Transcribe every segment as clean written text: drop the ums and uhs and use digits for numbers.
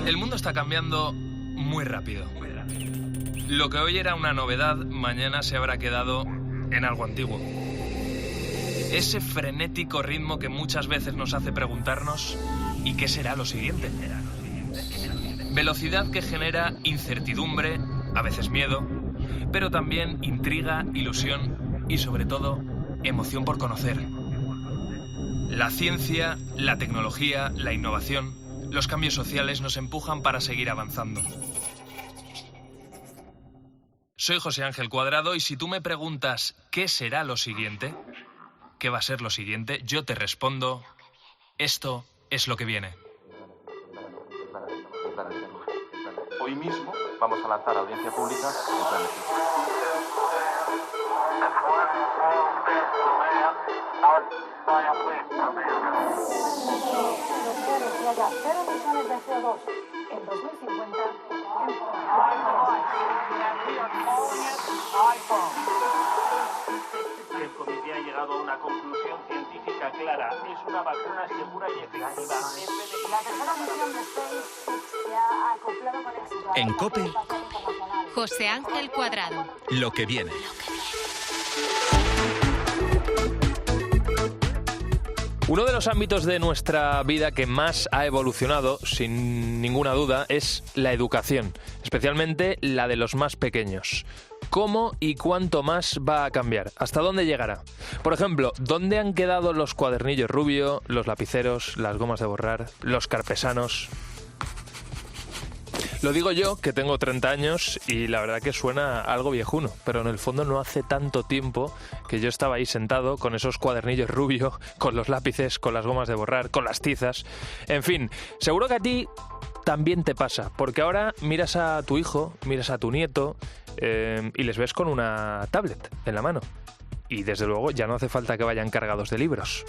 El mundo está cambiando muy rápido. Lo que hoy era una novedad, mañana se habrá quedado en algo antiguo. Ese frenético ritmo que muchas veces nos hace preguntarnos ¿y qué será lo siguiente? Velocidad que genera incertidumbre, a veces miedo, pero también intriga, ilusión y sobre todo emoción por conocer. La ciencia, la tecnología, la innovación, los cambios sociales nos empujan para seguir avanzando. Soy José Ángel Cuadrado y si tú me preguntas ¿qué será lo siguiente? ¿Qué va a ser lo siguiente? Yo te respondo, esto es lo que viene. Hoy mismo vamos a lanzar a audiencia pública el plan de ciencia. En 2050. El comité ha llegado a una conclusión científica clara. Es una vacuna segura y efectiva. La tercera misión de SpaceX se ha acoplado con éxito. En COPE, José Ángel Cuadrado. lo que viene. Uno de los ámbitos de nuestra vida que más ha evolucionado, sin ninguna duda, es la educación, especialmente la de los más pequeños. ¿Cómo y cuánto más va a cambiar? ¿Hasta dónde llegará? Por ejemplo, ¿dónde han quedado los cuadernillos rubio, los lapiceros, las gomas de borrar, los carpesanos? Lo digo yo, que tengo 30 años y la verdad que suena algo viejuno, pero en el fondo no hace tanto tiempo que yo estaba ahí sentado con esos cuadernillos rubio, con los lápices, con las gomas de borrar, con las tizas. En fin, seguro que a ti también te pasa, porque ahora miras a tu hijo, miras a tu nieto y les ves con una tablet en la mano. Y desde luego ya no hace falta que vayan cargados de libros.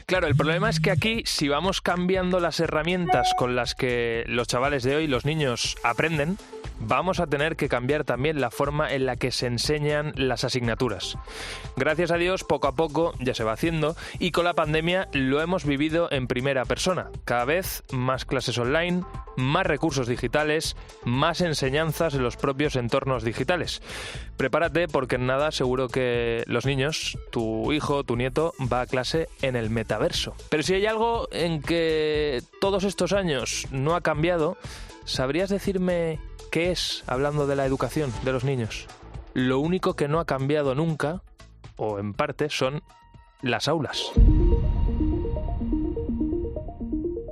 Claro, el problema es que aquí, si vamos cambiando las herramientas con las que los chavales de hoy, los niños, aprenden, vamos a tener que cambiar también la forma en la que se enseñan las asignaturas. Gracias a Dios, poco a poco ya se va haciendo y con la pandemia lo hemos vivido en primera persona. Cada vez más clases online, más recursos digitales, más enseñanzas en los propios entornos digitales. Prepárate porque en nada seguro que los niños, tu hijo, tu nieto, va a clase en el metaverso. Pero si hay algo en que todos estos años no ha cambiado, ¿sabrías decirme qué es, hablando de la educación de los niños? Lo único que no ha cambiado nunca, o en parte, son las aulas.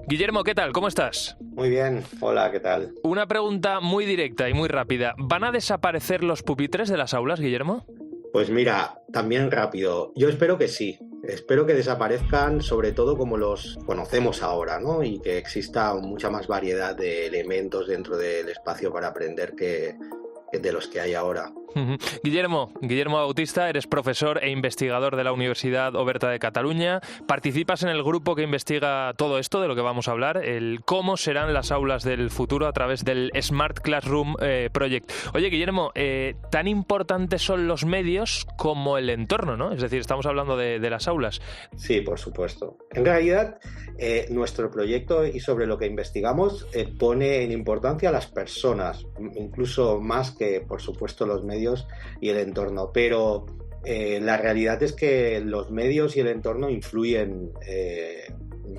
Guillermo, ¿qué tal? ¿Cómo estás? Muy bien, hola, ¿qué tal? Una pregunta muy directa y muy rápida. ¿Van a desaparecer los pupitres de las aulas, Guillermo? Pues mira, también rápido. Yo espero que sí. Espero que desaparezcan, sobre todo como los conocemos ahora, ¿no? Y que exista mucha más variedad de elementos dentro del espacio para aprender que de los que hay ahora. Guillermo Bautista, eres profesor e investigador de la Universidad Oberta de Cataluña. Participas en el grupo que investiga todo esto de lo que vamos a hablar, el cómo serán las aulas del futuro a través del Smart Classroom Project. Oye, Guillermo, tan importantes son los medios como el entorno, ¿no? Es decir, estamos hablando de las aulas. Sí, por supuesto. En realidad, nuestro proyecto y sobre lo que investigamos pone en importancia a las personas, incluso más que, por supuesto, los medios y el entorno, pero la realidad es que los medios y el entorno influyen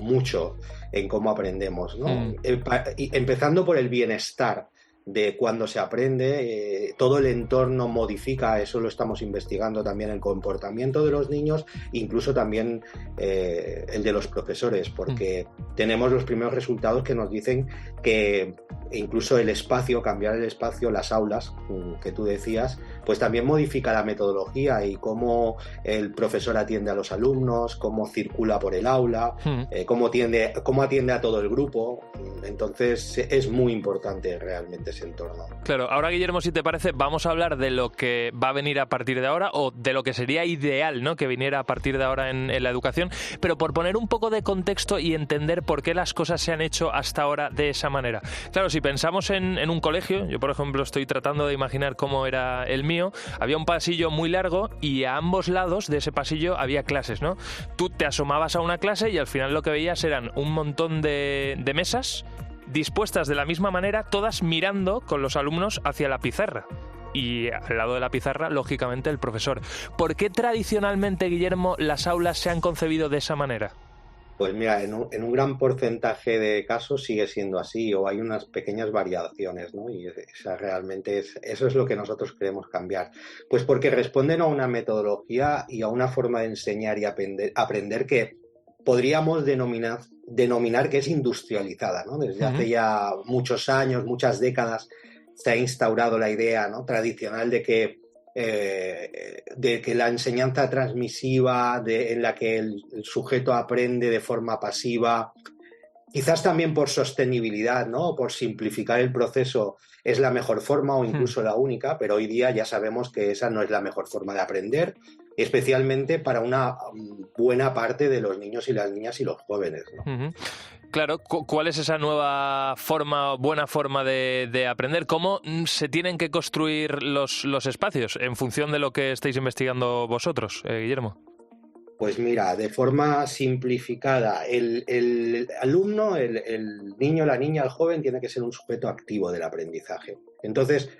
mucho en cómo aprendemos, ¿no? Empezando por el bienestar de cuando se aprende, todo el entorno modifica, eso lo estamos investigando también, el comportamiento de los niños, incluso también el de los profesores, porque tenemos los primeros resultados que nos dicen que incluso el espacio, cambiar el espacio, las aulas que tú decías, pues también modifica la metodología y cómo el profesor atiende a los alumnos, cómo circula por el aula, cómo atiende a todo el grupo. Entonces es muy importante realmente ese entorno. Claro, ahora, Guillermo, si te parece, vamos a hablar de lo que va a venir a partir de ahora o de lo que sería ideal, ¿no?, que viniera a partir de ahora en la educación, pero por poner un poco de contexto y entender por qué las cosas se han hecho hasta ahora de esa manera. Claro, si pensamos en un colegio, yo por ejemplo estoy tratando de imaginar cómo era el mío, había un pasillo muy largo y a ambos lados de ese pasillo había clases, ¿no? Tú te asomabas a una clase y al final lo que veías eran un montón de mesas dispuestas de la misma manera, todas mirando con los alumnos hacia la pizarra. Y al lado de la pizarra, lógicamente, el profesor. ¿Por qué tradicionalmente, Guillermo, las aulas se han concebido de esa manera? Pues mira, en un gran porcentaje de casos sigue siendo así, o hay unas pequeñas variaciones, ¿no? Y realmente eso es lo que nosotros queremos cambiar. Pues porque responden a una metodología y a una forma de enseñar y aprender que podríamos denominar que es industrializada, ¿no? Desde hace ya muchos años, muchas décadas, se ha instaurado la idea, ¿no?, tradicional de que la enseñanza transmisiva, en la que el sujeto aprende de forma pasiva, quizás también por sostenibilidad, ¿no?, por simplificar el proceso, es la mejor forma o incluso la única, pero hoy día ya sabemos que esa no es la mejor forma de aprender, especialmente para una buena parte de los niños y las niñas y los jóvenes, ¿no? Claro, ¿cuál es esa nueva forma, buena forma de aprender? ¿Cómo se tienen que construir los espacios en función de lo que estáis investigando vosotros, Guillermo? Pues mira, de forma simplificada, el alumno, el niño, la niña, el joven tiene que ser un sujeto activo del aprendizaje. Entonces,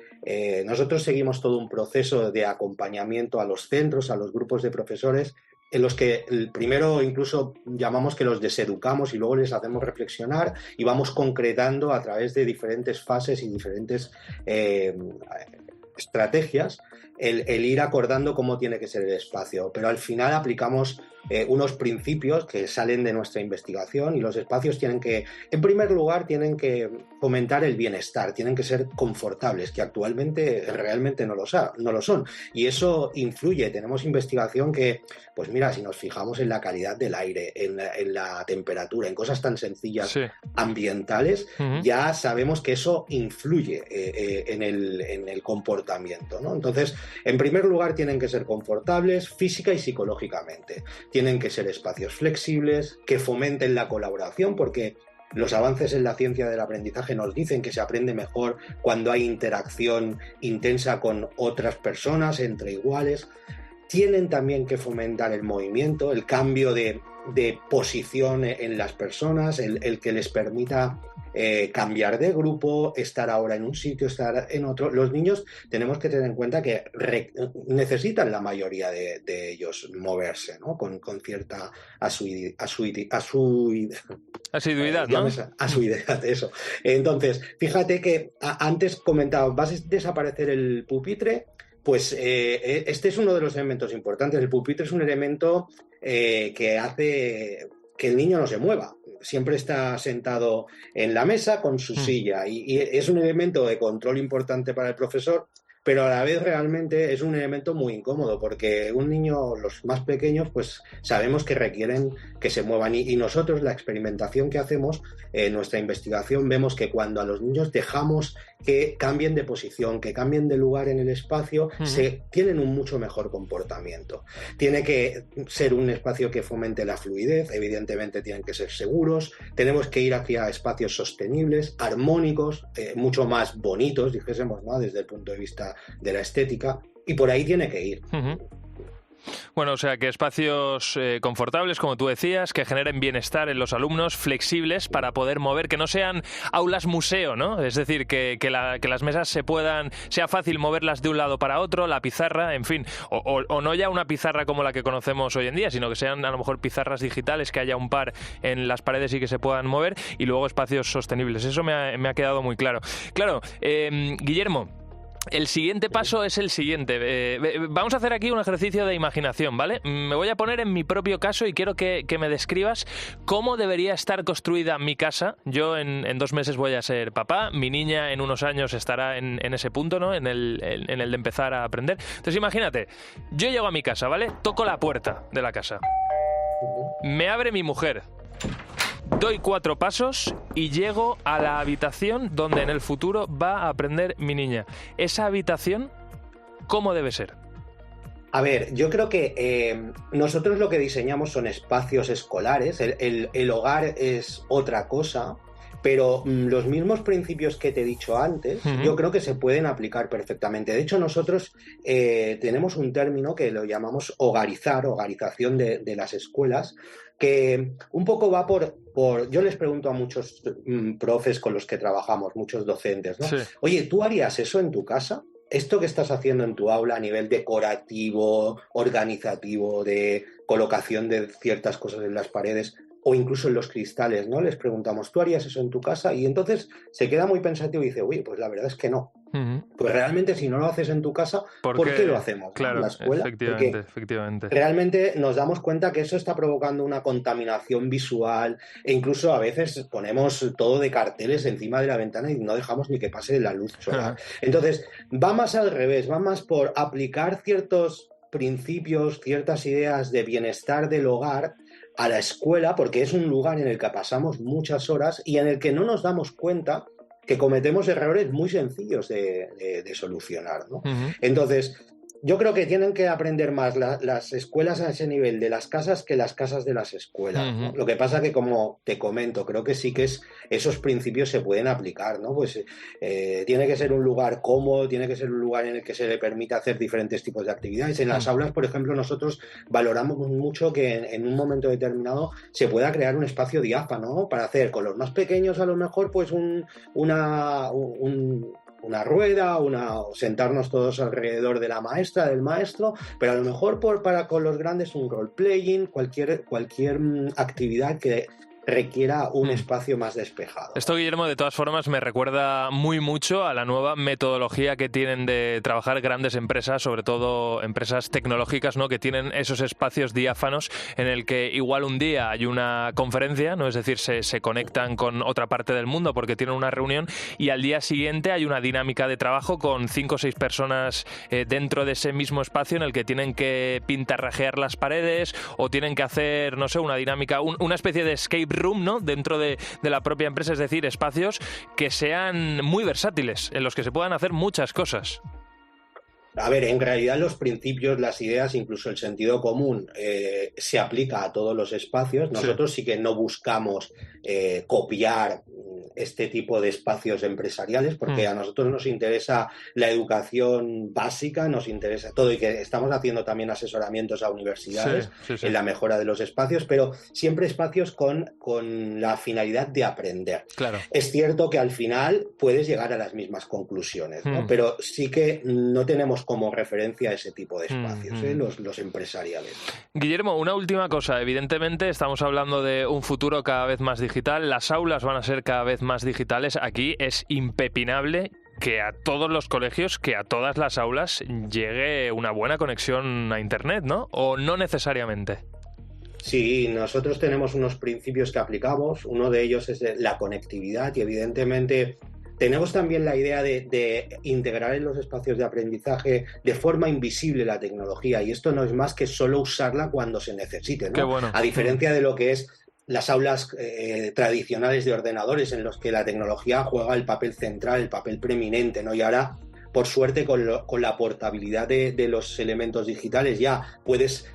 nosotros seguimos todo un proceso de acompañamiento a los centros, a los grupos de profesores, en los que primero incluso llamamos que los deseducamos y luego les hacemos reflexionar y vamos concretando a través de diferentes fases y diferentes estrategias el ir acordando cómo tiene que ser el espacio. Pero al final aplicamos unos principios que salen de nuestra investigación y los espacios tienen que, en primer lugar, tienen que fomentar el bienestar, tienen que ser confortables, que actualmente realmente no lo son. Y eso influye. Tenemos investigación que, pues mira, si nos fijamos en la calidad del aire, en la temperatura, en cosas tan sencillas ambientales, ya sabemos que eso influye en el comportamiento, ¿no? Entonces, en primer lugar, tienen que ser confortables física y psicológicamente. Tienen que ser espacios flexibles, que fomenten la colaboración, porque los avances en la ciencia del aprendizaje nos dicen que se aprende mejor cuando hay interacción intensa con otras personas, entre iguales. Tienen también que fomentar el movimiento, el cambio de posición en las personas, el que les permita cambiar de grupo, estar ahora en un sitio, estar en otro. Los niños tenemos que tener en cuenta que necesitan la mayoría de ellos moverse, ¿no?, con cierta asiduidad, ¿no? Asiduidad, eso. Entonces, fíjate que antes comentaba, ¿vas a desaparecer el pupitre? Pues este es uno de los elementos importantes. El pupitre es un elemento que hace que el niño no se mueva. Siempre está sentado en la mesa con su silla y es un elemento de control importante para el profesor, pero a la vez realmente es un elemento muy incómodo porque un niño, los más pequeños, pues sabemos que requieren que se muevan y nosotros la experimentación que hacemos en nuestra investigación vemos que cuando a los niños dejamos que cambien de posición, que cambien de lugar en el espacio, tienen un mucho mejor comportamiento. Tiene que ser un espacio que fomente la fluidez, evidentemente tienen que ser seguros, tenemos que ir hacia espacios sostenibles, armónicos, mucho más bonitos, dijésemos, ¿no?, desde el punto de vista de la estética, y por ahí tiene que ir. Bueno, o sea, que espacios confortables, como tú decías, que generen bienestar en los alumnos, flexibles para poder mover, que no sean aulas museo, ¿no? Es decir, que las mesas sea fácil moverlas de un lado para otro, la pizarra, en fin, o no ya una pizarra como la que conocemos hoy en día, sino que sean a lo mejor pizarras digitales, que haya un par en las paredes y que se puedan mover, y luego espacios sostenibles. Eso me ha quedado muy claro. Claro, Guillermo, el siguiente paso es el siguiente. Vamos a hacer aquí un ejercicio de imaginación, ¿vale? Me voy a poner en mi propio caso y quiero que me describas cómo debería estar construida mi casa. Yo en 2 meses voy a ser papá, mi niña en unos años estará en ese punto, ¿no?, en el de empezar a aprender. Entonces imagínate, yo llego a mi casa, ¿vale? Toco la puerta de la casa. Me abre mi mujer. Doy 4 pasos y llego a la habitación donde en el futuro va a aprender mi niña. ¿Esa habitación cómo debe ser? A ver, yo creo que nosotros lo que diseñamos son espacios escolares, el hogar es otra cosa, pero los mismos principios que te he dicho antes, yo creo que se pueden aplicar perfectamente. De hecho, nosotros tenemos un término que lo llamamos hogarización de las escuelas, que un poco va por yo les pregunto a muchos profes con los que trabajamos, muchos docentes, ¿no? Sí. Oye, ¿tú harías eso en tu casa? Esto que estás haciendo en tu aula a nivel decorativo, organizativo, de colocación de ciertas cosas en las paredes o incluso en los cristales, ¿no? Les preguntamos, ¿tú harías eso en tu casa? Y entonces se queda muy pensativo y dice, oye, pues la verdad es que no. Pues realmente si no lo haces en tu casa, ¿por qué lo hacemos? Claro, en la escuela? efectivamente. Realmente nos damos cuenta que eso está provocando una contaminación visual e incluso a veces ponemos todo de carteles encima de la ventana y no dejamos ni que pase la luz solar. Entonces, va más al revés, va más por aplicar ciertos principios, ciertas ideas de bienestar del hogar a la escuela, porque es un lugar en el que pasamos muchas horas y en el que no nos damos cuenta que cometemos errores muy sencillos de solucionar, ¿no? Entonces, yo creo que tienen que aprender más las escuelas a ese nivel de las casas que las casas de las escuelas, ¿no? Lo que pasa que, como te comento, creo que sí que esos principios se pueden aplicar, ¿no? Pues tiene que ser un lugar cómodo, tiene que ser un lugar en el que se le permita hacer diferentes tipos de actividades. En las aulas, por ejemplo, nosotros valoramos mucho que en un momento determinado se pueda crear un espacio diáfano para hacer con los más pequeños, a lo mejor, pues una rueda, o sentarnos todos alrededor de la maestra, del maestro, pero a lo mejor para con los grandes un role-playing, cualquier actividad que requiera un espacio más despejado. Esto, Guillermo, de todas formas me recuerda muy mucho a la nueva metodología que tienen de trabajar grandes empresas, sobre todo empresas tecnológicas, ¿no? Que tienen esos espacios diáfanos en el que igual un día hay una conferencia, ¿no? Es decir, se conectan con otra parte del mundo porque tienen una reunión y al día siguiente hay una dinámica de trabajo con 5 o 6 personas dentro de ese mismo espacio en el que tienen que pintarrajear las paredes o tienen que hacer, no sé, una dinámica, una especie de escape room, ¿no? Dentro de la propia empresa, es decir, espacios que sean muy versátiles, en los que se puedan hacer muchas cosas. A ver, en realidad los principios, las ideas, incluso el sentido común se aplica a todos los espacios. Nosotros sí que no buscamos copiar este tipo de espacios empresariales porque a nosotros nos interesa la educación básica, nos interesa todo y que estamos haciendo también asesoramientos a universidades en la mejora de los espacios, pero siempre espacios con la finalidad de aprender. Claro. Es cierto que al final puedes llegar a las mismas conclusiones, ¿no? Pero sí que no tenemos como referencia ese tipo de espacios, los empresariales. Guillermo, una última cosa. Evidentemente estamos hablando de un futuro cada vez más digital, las aulas van a ser cada vez más digitales. Aquí es impepinable que a todos los colegios, que a todas las aulas llegue una buena conexión a Internet, ¿no? ¿O no necesariamente? Sí, nosotros tenemos unos principios que aplicamos. Uno de ellos es la conectividad y evidentemente tenemos también la idea de integrar en los espacios de aprendizaje de forma invisible la tecnología, y esto no es más que solo usarla cuando se necesite, ¿no? Qué bueno. A diferencia de lo que es las aulas tradicionales de ordenadores, en los que la tecnología juega el papel central, el papel preeminente, ¿no? Y ahora, por suerte, con la portabilidad de los elementos digitales ya puedes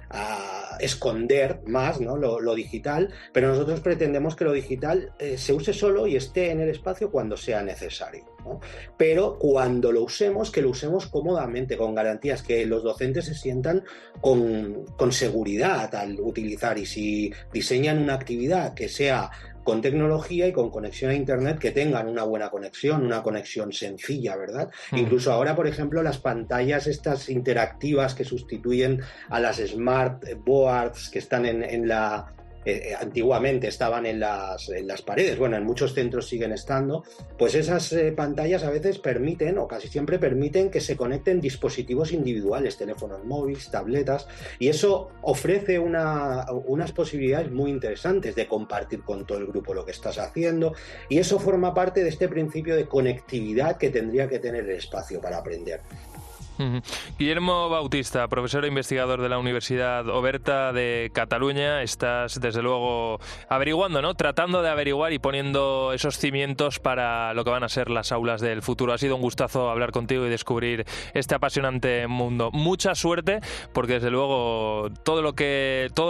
esconder más, ¿no? lo digital, pero nosotros pretendemos que lo digital se use solo y esté en el espacio cuando sea necesario, ¿no? Pero cuando lo usemos, que lo usemos cómodamente, con garantías, que los docentes se sientan con seguridad al utilizar, y si diseñan una actividad que sea con tecnología y con conexión a Internet, que tengan una buena conexión, una conexión sencilla, ¿verdad? Incluso ahora, por ejemplo, las pantallas estas interactivas que sustituyen a las smart boards que están antiguamente estaban en las paredes, bueno, en muchos centros siguen estando, pues esas pantallas a veces permiten, o casi siempre permiten, que se conecten dispositivos individuales, teléfonos móviles, tabletas, y eso ofrece unas posibilidades muy interesantes de compartir con todo el grupo lo que estás haciendo, y eso forma parte de este principio de conectividad que tendría que tener el espacio para aprender. Guillermo Bautista, profesor e investigador de la Universidad Oberta de Cataluña, estás desde luego averiguando, ¿no? Tratando de averiguar y poniendo esos cimientos para lo que van a ser las aulas del futuro. Ha sido un gustazo hablar contigo y descubrir este apasionante mundo. Mucha suerte, porque desde luego todo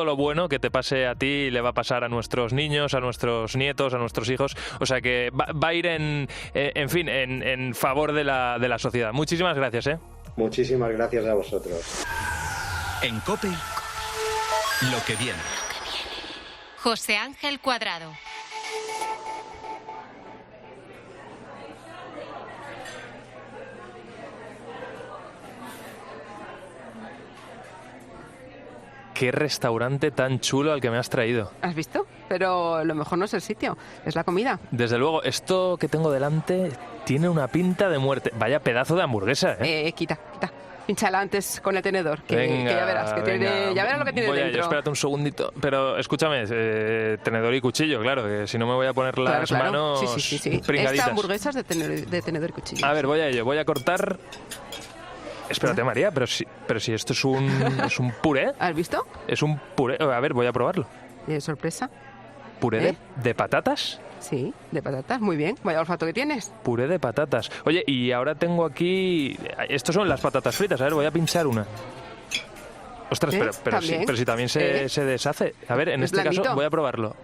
lo bueno que te pase a ti le va a pasar a nuestros niños, a nuestros nietos, a nuestros hijos. O sea que va a ir en favor de la sociedad. Muchísimas gracias, ¿eh? Muchísimas gracias a vosotros. En COPE, lo que viene. José Ángel Cuadrado. Qué restaurante tan chulo al que me has traído. ¿Has visto? Pero lo mejor no es el sitio, es la comida. Desde luego, esto que tengo delante tiene una pinta de muerte. Vaya pedazo de hamburguesa, ¿eh? Quita. Pínchala antes con el tenedor, que ya verás, que tiene, ya verás lo que tiene dentro. Espérate un segundito. Pero escúchame, tenedor y cuchillo, claro, que si no me voy a poner las manos sí. pringaditas. Esta hamburguesa es de tenedor y cuchillo. A ver, voy a ello, voy a cortar... Espérate, María, pero si esto es un puré. ¿Has visto? Es un puré. A ver, voy a probarlo. ¿Sorpresa? ¿Puré de patatas? Sí, de patatas, muy bien. Vaya olfato que tienes. Puré de patatas. Oye, y ahora tengo aquí... Estos son las patatas fritas. A ver, voy a pinchar una. Ostras, pero si también se deshace. A ver, en este caso voy a probarlo.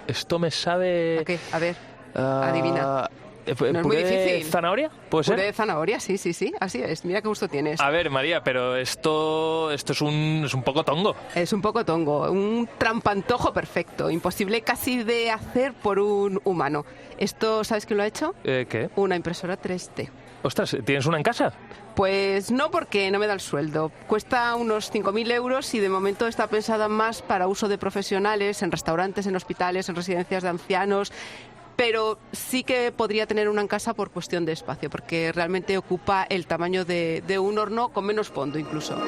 Esto me sabe... ¿A qué? A ver, adivina. No es muy difícil. ¿Puré de zanahoria? ¿Puede ser? Puré de zanahoria, sí, así es. Mira qué gusto tienes. A ver, María, pero esto es un poco tongo. Es un poco tongo, un trampantojo perfecto, imposible casi de hacer por un humano. ¿Esto sabes quién lo ha hecho? ¿Qué? Una impresora 3D. Ostras, ¿tienes una en casa? Pues no, porque no me da el sueldo. Cuesta unos 5.000 euros y de momento está pensada más para uso de profesionales, en restaurantes, en hospitales, en residencias de ancianos... Pero sí que podría tener una en casa por cuestión de espacio, porque realmente ocupa el tamaño de un horno con menos fondo incluso.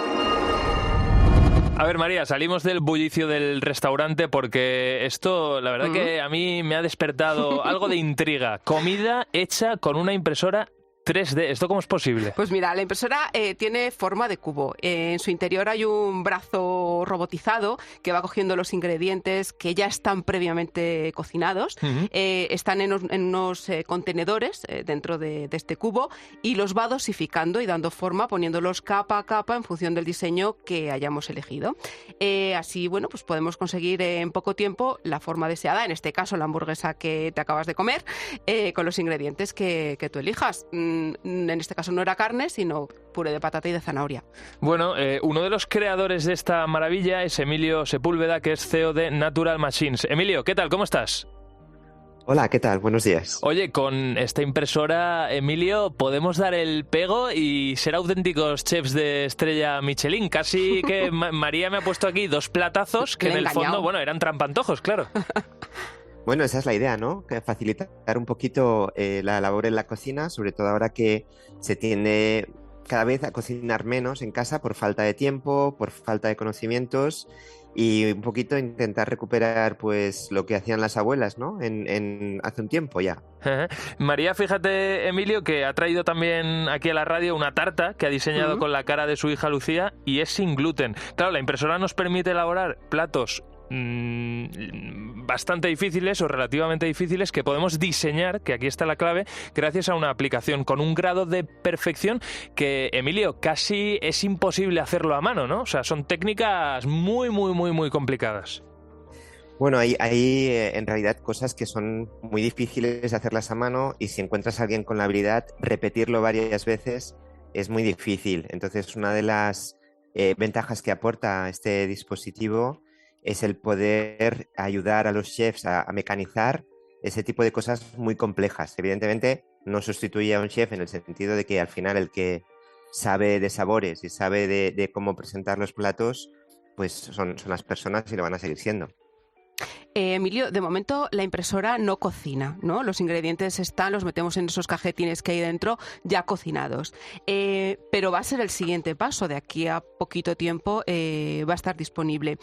A ver, María, salimos del bullicio del restaurante porque esto, la verdad que a mí me ha despertado algo de intriga. Comida hecha con una impresora 3D. ¿Esto cómo es posible? Pues mira, la impresora tiene forma de cubo. En su interior hay un brazo robotizado que va cogiendo los ingredientes que ya están previamente cocinados. Están en unos contenedores dentro de este cubo y los va dosificando y dando forma, poniéndolos capa a capa en función del diseño que hayamos elegido. Así, bueno, pues podemos conseguir en poco tiempo la forma deseada, en este caso la hamburguesa que te acabas de comer, con los ingredientes que tú elijas. En este caso no era carne, sino puré de patata y de zanahoria. Bueno, uno de los creadores de esta maravilla es Emilio Sepúlveda, que es CEO de Natural Machines. Emilio, ¿qué tal? ¿Cómo estás? Hola, ¿qué tal? Buenos días. Oye, con esta impresora, Emilio, podemos dar el pego y ser auténticos chefs de estrella Michelin. Casi que María me ha puesto aquí 2 platazos que en el fondo, bueno, eran trampantojos, claro. Bueno, esa es la idea, ¿no? Que facilitar un poquito la labor en la cocina, sobre todo ahora que se tiende cada vez a cocinar menos en casa por falta de tiempo, por falta de conocimientos y un poquito intentar recuperar pues lo que hacían las abuelas, ¿no? Hace un tiempo ya. María, fíjate, Emilio, que ha traído también aquí a la radio una tarta que ha diseñado con la cara de su hija Lucía y es sin gluten. Claro, la impresora nos permite elaborar platos bastante difíciles o relativamente difíciles que podemos diseñar, que aquí está la clave, gracias a una aplicación con un grado de perfección que, Emilio, casi es imposible hacerlo a mano, ¿no? O sea, son técnicas muy complicadas. Bueno, hay en realidad cosas que son muy difíciles de hacerlas a mano y si encuentras a alguien con la habilidad, repetirlo varias veces es muy difícil. Entonces, una de las ventajas que aporta este dispositivo es el poder ayudar a los chefs a mecanizar ese tipo de cosas muy complejas. Evidentemente, no sustituye a un chef en el sentido de que al final el que sabe de sabores y sabe de cómo presentar los platos, pues son las personas y lo van a seguir siendo. Emilio, de momento la impresora no cocina, ¿no? Los ingredientes están, los metemos en esos cajetines que hay dentro ya cocinados. Pero va a ser el siguiente paso, de aquí a poquito tiempo va a estar disponible.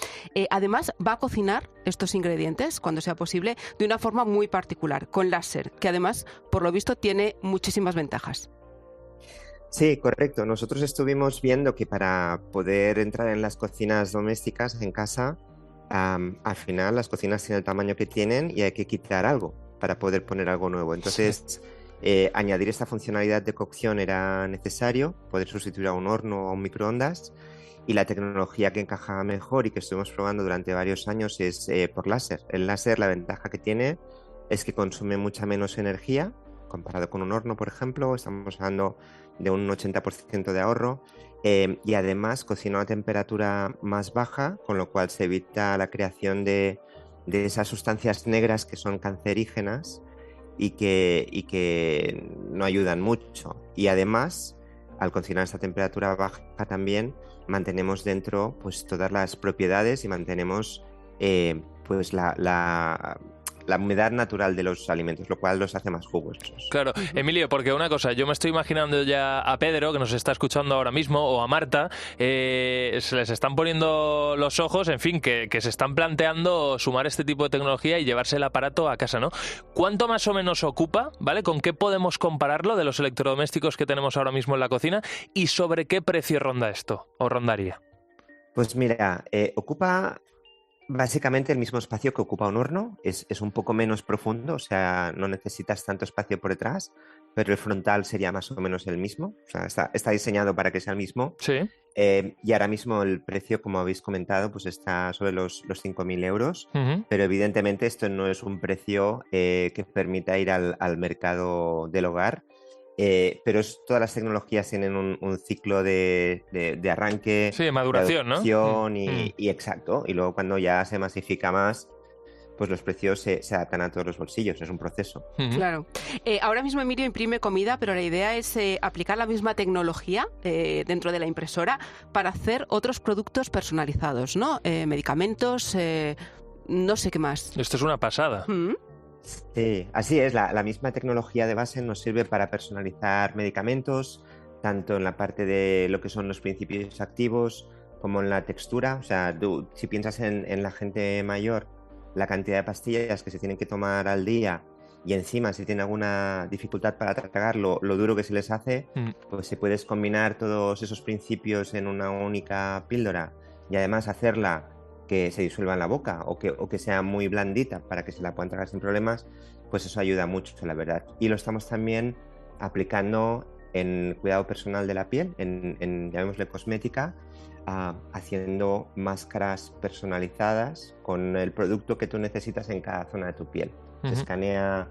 Además, va a cocinar estos ingredientes, cuando sea posible, de una forma muy particular, con láser, que además, por lo visto, tiene muchísimas ventajas. Sí, correcto. Nosotros estuvimos viendo que para poder entrar en las cocinas domésticas en casa, al final las cocinas tienen el tamaño que tienen y hay que quitar algo para poder poner algo nuevo. Entonces, añadir esta funcionalidad de cocción era necesario, poder sustituir a un horno o a un microondas, y la tecnología que encaja mejor y que estuvimos probando durante varios años es por láser. El láser, la ventaja que tiene es que consume mucha menos energía comparado con un horno, por ejemplo. Estamos hablando de un 80% de ahorro, y además cocina a una temperatura más baja, con lo cual se evita la creación de esas sustancias negras que son cancerígenas y que no ayudan mucho. Y además, al cocinar a esta temperatura baja también mantenemos dentro pues todas las propiedades y mantenemos pues la humedad natural de los alimentos, lo cual los hace más jugosos. Claro, Emilio, porque una cosa, yo me estoy imaginando ya a Pedro, que nos está escuchando ahora mismo, o a Marta, se les están poniendo los ojos, en fin, que se están planteando sumar este tipo de tecnología y llevarse el aparato a casa, ¿no? ¿Cuánto más o menos ocupa, ¿vale? ¿Con qué podemos compararlo de los electrodomésticos que tenemos ahora mismo en la cocina? ¿Y sobre qué precio ronda esto, o rondaría? Pues mira, ocupa básicamente el mismo espacio que ocupa un horno, es un poco menos profundo, o sea, no necesitas tanto espacio por detrás, pero el frontal sería más o menos el mismo, o sea, está diseñado para que sea el mismo. Sí. Y ahora mismo el precio, como habéis comentado, pues está sobre los 5.000 euros, pero evidentemente esto no es un precio que permita ir al mercado del hogar. Pero todas las tecnologías tienen un ciclo de arranque, sí, de maduración, ¿no? Y exacto. Y luego cuando ya se masifica más, pues los precios se adaptan a todos los bolsillos. Es un proceso. Claro. Ahora mismo Emilio imprime comida, pero la idea es aplicar la misma tecnología dentro de la impresora para hacer otros productos personalizados, ¿no? Medicamentos, no sé qué más. Esto es una pasada. Sí, así es. La misma tecnología de base nos sirve para personalizar medicamentos, tanto en la parte de lo que son los principios activos como en la textura. O sea, tú, si piensas en la gente mayor, la cantidad de pastillas que se tienen que tomar al día y encima si tienen alguna dificultad para tragar lo duro que se les hace, pues si puedes combinar todos esos principios en una única píldora y además hacerla que se disuelva en la boca o que sea muy blandita para que se la puedan tragar sin problemas, pues eso ayuda mucho, la verdad. Y lo estamos también aplicando en cuidado personal de la piel, en llamémosle cosmética, haciendo máscaras personalizadas con el producto que tú necesitas en cada zona de tu piel. Se escanea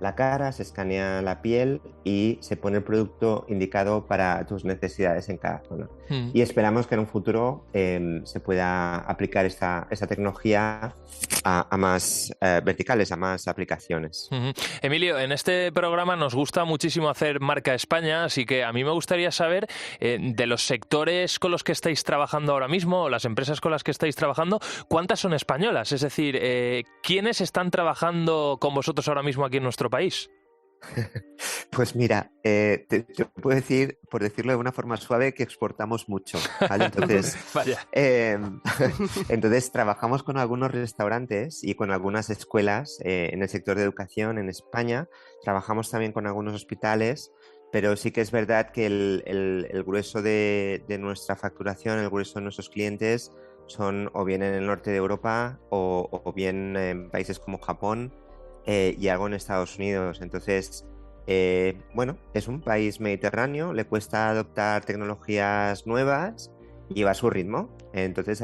la cara, se escanea la piel y se pone el producto indicado para tus necesidades en cada zona. Y esperamos que en un futuro se pueda aplicar esta tecnología a más verticales, a más aplicaciones. Emilio, en este programa nos gusta muchísimo hacer marca España, así que a mí me gustaría saber de los sectores con los que estáis trabajando ahora mismo, o las empresas con las que estáis trabajando, ¿cuántas son españolas? Es decir, ¿quiénes están trabajando con vosotros ahora mismo aquí en nuestro país? Pues mira, yo puedo decir, por decirlo de una forma suave, que exportamos mucho, ¿vale? Entonces, Vaya. Entonces trabajamos con algunos restaurantes y con algunas escuelas en el sector de educación en España. Trabajamos también con algunos hospitales, pero sí que es verdad que el grueso de nuestra facturación, el grueso de nuestros clientes son o bien en el norte de Europa o bien en países como Japón, y algo en Estados Unidos. Entonces, bueno, es un país mediterráneo, le cuesta adoptar tecnologías nuevas y va a su ritmo. Entonces,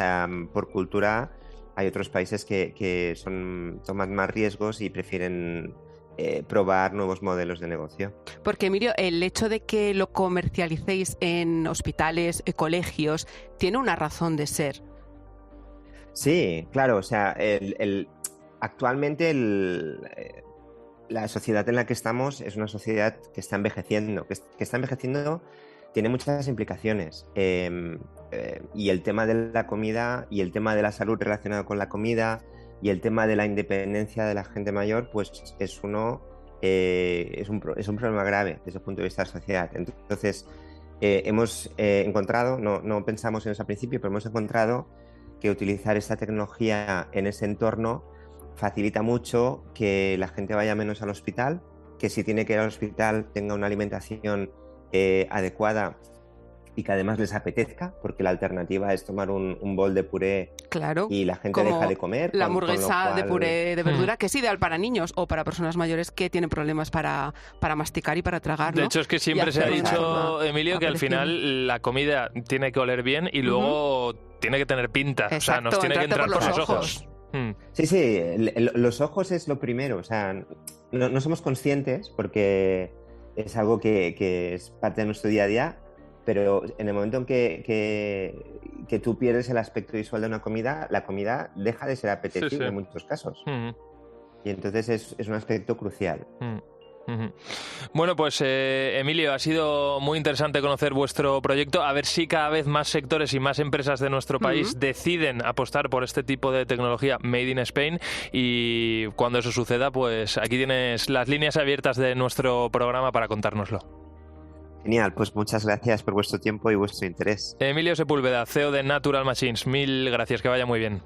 por cultura, hay otros países que toman más riesgos y prefieren probar nuevos modelos de negocio. Porque, Emilio, el hecho de que lo comercialicéis en hospitales, colegios, tiene una razón de ser. Sí, claro, o sea, actualmente la sociedad en la que estamos es una sociedad que está envejeciendo, tiene muchas implicaciones, y el tema de la comida y el tema de la salud relacionado con la comida y el tema de la independencia de la gente mayor, pues es un problema grave desde el punto de vista de la sociedad. Entonces, hemos encontrado, no pensamos en eso al principio, pero hemos encontrado que utilizar esta tecnología en ese entorno facilita mucho que la gente vaya menos al hospital, que si tiene que ir al hospital tenga una alimentación adecuada y que además les apetezca, porque la alternativa es tomar un bol de puré y la gente deja de comer. La hamburguesa de puré de verdura, que es ideal para niños o para personas mayores que tienen problemas para masticar y para tragar, ¿no? De hecho, es que siempre se ha dicho, Emilio, que al final la comida tiene que oler bien y luego tiene que tener pinta. Exacto, o sea, nos tiene que entrar por los ojos. Sí, los ojos es lo primero. O sea, no somos conscientes porque es algo que es parte de nuestro día a día, pero en el momento en que tú pierdes el aspecto visual de una comida, la comida deja de ser apetecible en muchos casos. Y entonces es un aspecto crucial. Bueno, pues Emilio, ha sido muy interesante conocer vuestro proyecto. A ver si cada vez más sectores y más empresas de nuestro país deciden apostar por este tipo de tecnología Made in Spain, y cuando eso suceda, pues aquí tienes las líneas abiertas de nuestro programa para contárnoslo. Genial, pues muchas gracias por vuestro tiempo y vuestro interés. Emilio Sepúlveda, CEO de Natural Machines, mil gracias, que vaya muy bien.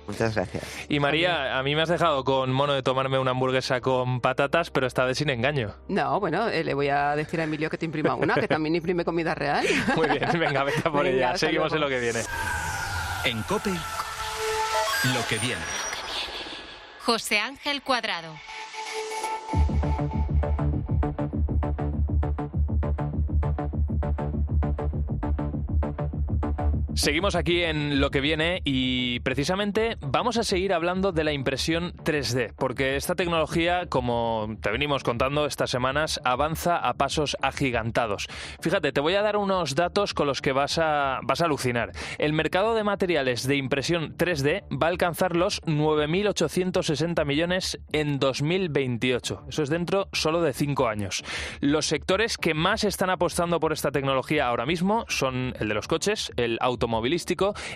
Muchas gracias. Y María, a mí me has dejado con mono de tomarme una hamburguesa con patatas, pero esta vez sin engaño. No, bueno, le voy a decir a Emilio que te imprima una, que también imprime comida real. Muy bien, venga, vete por ella. Seguimos en lo que viene. En COPE, lo que viene. José Ángel Cuadrado. Seguimos aquí en lo que viene y precisamente vamos a seguir hablando de la impresión 3D, porque esta tecnología, como te venimos contando estas semanas, avanza a pasos agigantados. Fíjate, te voy a dar unos datos con los que vas a alucinar. El mercado de materiales de impresión 3D va a alcanzar los 9.860 millones en 2028. Eso es dentro solo de 5 años. Los sectores que más están apostando por esta tecnología ahora mismo son el de los coches, el automovilístico,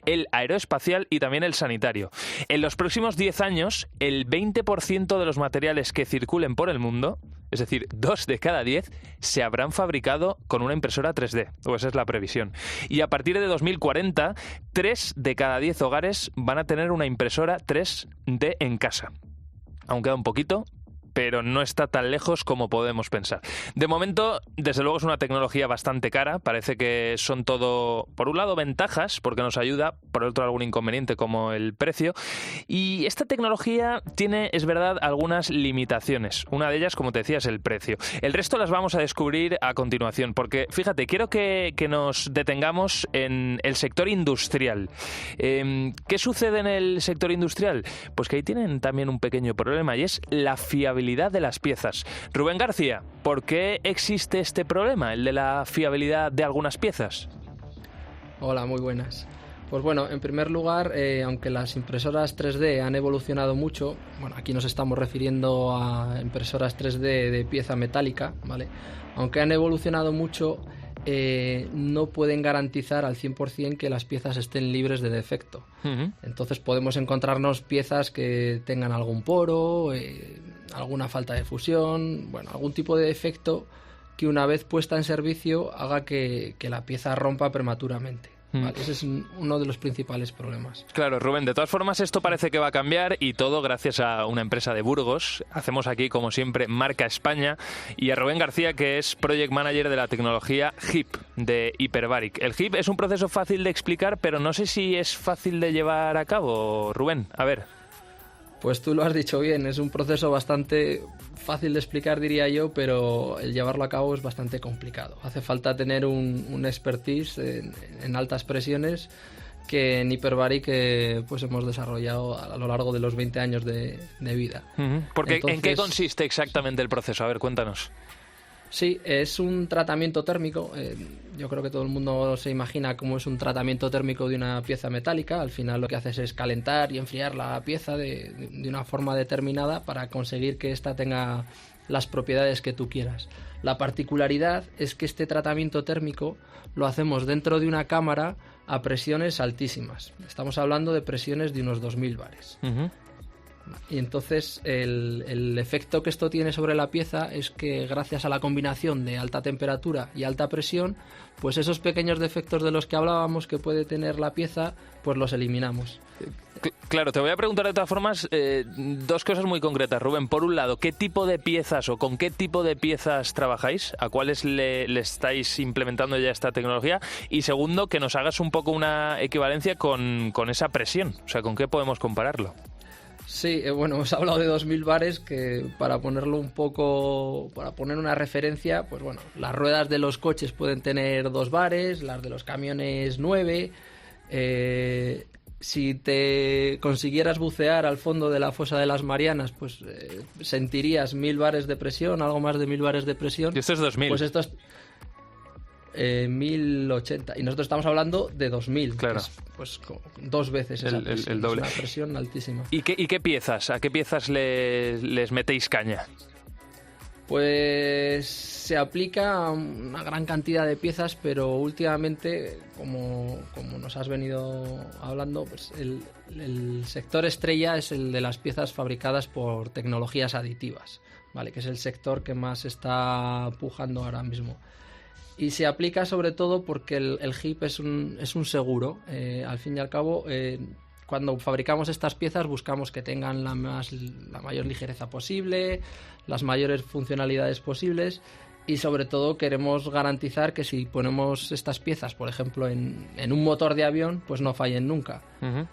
el aeroespacial y también el sanitario. En los próximos 10 años, el 20% de los materiales que circulen por el mundo, es decir, 2 de cada 10, se habrán fabricado con una impresora 3D, o esa es la previsión. Y a partir de 2040, 3 de cada 10 hogares van a tener una impresora 3D en casa. Aún queda un poquito, pero no está tan lejos como podemos pensar. De momento, desde luego es una tecnología bastante cara. Parece que son todo, por un lado, ventajas, porque nos ayuda, por otro, algún inconveniente como el precio. Y esta tecnología tiene, es verdad, algunas limitaciones. Una de ellas, como te decía, es el precio. El resto las vamos a descubrir a continuación, porque, fíjate, quiero que nos detengamos en el sector industrial. ¿Qué sucede en el sector industrial? Pues que ahí tienen también un pequeño problema, y es la fiabilidad de las piezas. Rubén García, ¿por qué existe este problema, el de la fiabilidad de algunas piezas? Hola, muy buenas. Pues bueno, en primer lugar, aunque las impresoras 3D han evolucionado mucho, bueno, aquí nos estamos refiriendo a impresoras 3D de pieza metálica, ¿vale? Aunque han evolucionado mucho, no pueden garantizar al 100% que las piezas estén libres de defecto. Entonces podemos encontrarnos piezas que tengan algún poro, alguna falta de fusión, bueno, algún tipo de defecto que una vez puesta en servicio haga que la pieza rompa prematuramente. Vale, ese es uno de los principales problemas. Claro, Rubén, de todas formas esto parece que va a cambiar, y todo gracias a una empresa de Burgos. Hacemos aquí, como siempre, marca España, y a Rubén García, que es Project Manager de la tecnología HIP de Hyperbaric. El HIP es un proceso fácil de explicar, pero no sé si es fácil de llevar a cabo. Rubén, a ver. Pues tú lo has dicho bien, es un proceso bastante fácil de explicar, diría yo, pero el llevarlo a cabo es bastante complicado. Hace falta tener un expertise en altas presiones que en Hyperbaric pues hemos desarrollado a lo largo de los 20 años de vida. Porque, entonces, ¿en qué consiste exactamente el proceso? A ver, cuéntanos. Sí, es un tratamiento térmico. Yo creo que todo el mundo se imagina cómo es un tratamiento térmico de una pieza metálica. Al final lo que haces es calentar y enfriar la pieza de una forma determinada para conseguir que ésta tenga las propiedades que tú quieras. La particularidad es que este tratamiento térmico lo hacemos dentro de una cámara a presiones altísimas. Estamos hablando de presiones de unos 2000 bares. Y entonces el efecto que esto tiene sobre la pieza es que gracias a la combinación de alta temperatura y alta presión, pues esos pequeños defectos de los que hablábamos que puede tener la pieza, pues los eliminamos. Claro, te voy a preguntar de todas formas dos cosas muy concretas, Rubén. Por un lado, ¿qué tipo de piezas o con qué tipo de piezas trabajáis? ¿A cuáles le estáis implementando ya esta tecnología? Y segundo, que nos hagas un poco una equivalencia con esa presión. O sea, ¿con qué podemos compararlo? Sí, bueno, hemos hablado de 2000 bares, que para ponerlo un poco, para poner una referencia, pues bueno, las ruedas de los coches pueden tener 2 bares, las de los camiones 9. Si te consiguieras bucear al fondo de la fosa de las Marianas, pues sentirías 1000 bares de presión, algo más de 1000 bares de presión. Y esto es 2000. Pues esto es 1080. Y nosotros estamos hablando de 2000. Claro. Que es, pues 2 veces esa presión. El doble. Es una presión altísima. ¿Y qué piezas? ¿A qué piezas les metéis caña? Pues se aplica a una gran cantidad de piezas, pero últimamente, como nos has venido hablando, pues el sector estrella es el de las piezas fabricadas por tecnologías aditivas, ¿vale? Que es el sector que más está pujando ahora mismo. Y se aplica sobre todo porque el HIP es un seguro. Al fin y al cabo, cuando fabricamos estas piezas buscamos que tengan la mayor ligereza posible, las mayores funcionalidades posibles, y sobre todo queremos garantizar que si ponemos estas piezas, por ejemplo, en un motor de avión, pues no fallen nunca. Uh-huh.